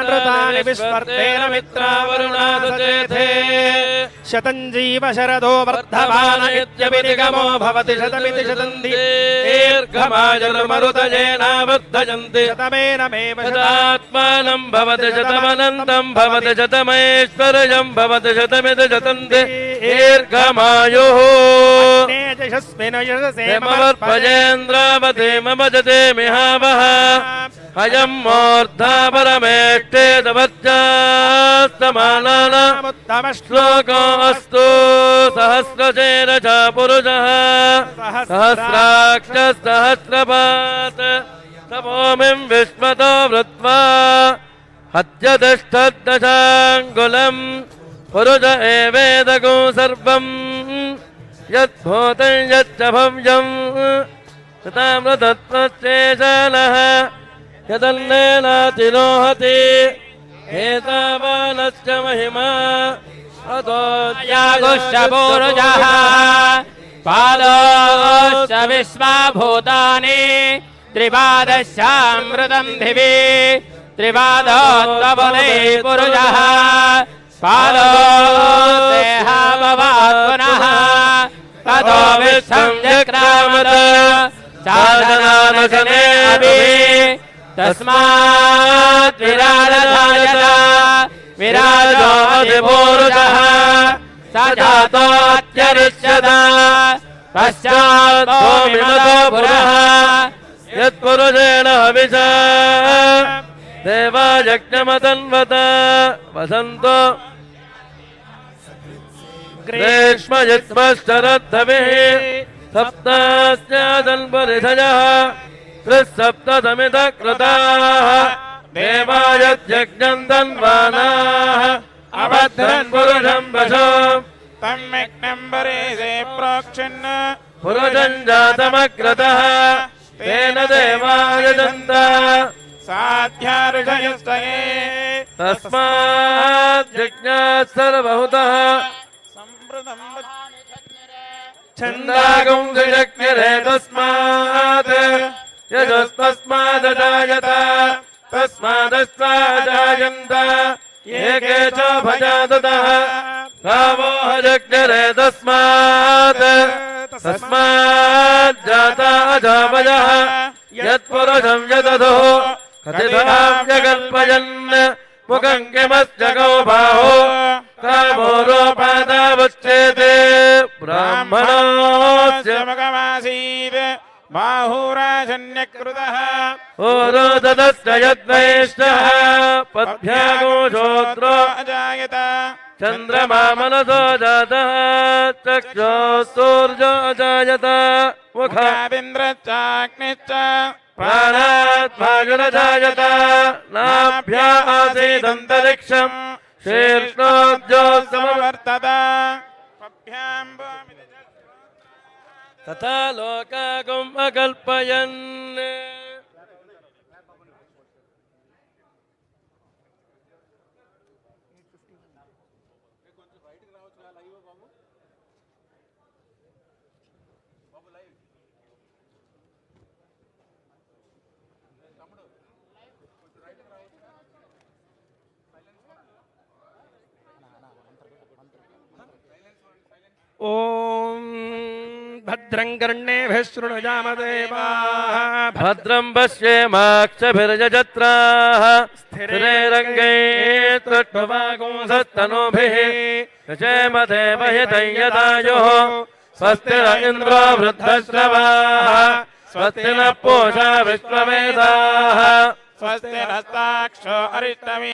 ऋतानि विस्वर्तेन मित्रावरुणादचेथे शतं जीव शरदो वर्धमान इत्यपि निगमो भवति शतमिति शतन्ति दीर्घमायुर्मरुतजेनावर्धयन्ति शतमेनमेव शतात्मानं भवति शतमनन्तं भवति शतमैश्वर्यं भवति शतमिति शतन्ति दीर्घमायुः यशस्मिन् यशसे ममर्पजेन्द्रावते मम जते मिहावः अयं मूर्धा परमेष्टे तवच्चास्तमानानामुत्तम श्लोकोऽस्तु सहस्रशेन च पुरुषः सहस्राक्ष सहस्रपात् तपोमिं विश्वतो वृत्वा हत्यतिष्ठद्दशाङ्गुलं पुरुष एवेदगो सर्वम् यद्भूतं यच्च भव्यं तथामृतत्वश्चेशानः यदन्नेनातिरोहति एतावानश्च महिमा अतो यागुश्च पूरुषः पादोश्च विश्वभूतानि त्रिपादश्चामृतं दिवि त्रिपादोत्तपदे पुरुषः पादो देहाभवात् पुनः ततो विश्वं जक्रामत साधनानशने अपि तस्मात् विराजधायत विराजोऽधिपूरुषः स जातोऽत्यरिष्यत पश्चात् भूमिमतो पुरः यत्पुरुषेण हविषा देवा यज्ञमतन्वत वसन्तो ग्रीष्मयुष्मश्चरद्धभिः सप्तास्यादन्परिधयः त्रिसप्तसमितः कृताः देवायज्ञम् तन्वानाः अभद्रन् पुरुषं वशो तम्यज्ञम् परेशे प्रोक्षन् पुरुषं जातमग्रतः तेन देवायजन्त साध्या ऋषयस्तये तस्मात् यज्ञात् सर्वहुतः छन्दागुं सुयज्ञरे तस्मात् यजस्तस्मादजायत तस्मादस्मादजायन्त एके च भजाततः रामो हयज्ञरे तस्मात् तस्माज्जाता अजावयः यत्पुरुषं यदधो कथितां जगल्पयन् मुखं किमस्य गो बाहो कामोरोपादावच्छेदे ब्राह्मणोऽस्य मुखमासीत् बाहुराजन्यकृतः ओरोददस्य यद्वैश्यः पद्भ्यागो शूद्रो अजायत चन्द्रमा मनसो जातः चक्षुः अजायत मुखादिन्द्रश्चाग्निश्च प्राणात् वायुरजायत नाभ्या आसीदन्तरिक्षम् शीर्ष्णोद्योत्समवर्तत तथा लोकागुम् अकल्पयन् ओम भद्रं कर्णेभिः शृणुयामदेवाः भद्रं पश्येमाक्षभिर्यजत्राः स्थिरैरङ्गैः त्वष्टवागुंसस्तनूभिः यजेम देवहितं यदायुः स्वस्ति न इन्द्रो वृद्धश्रवाः स्वस्ति नः पूषा विश्ववेदाः स्वस्ति नस्ताक्षो अरिष्टमी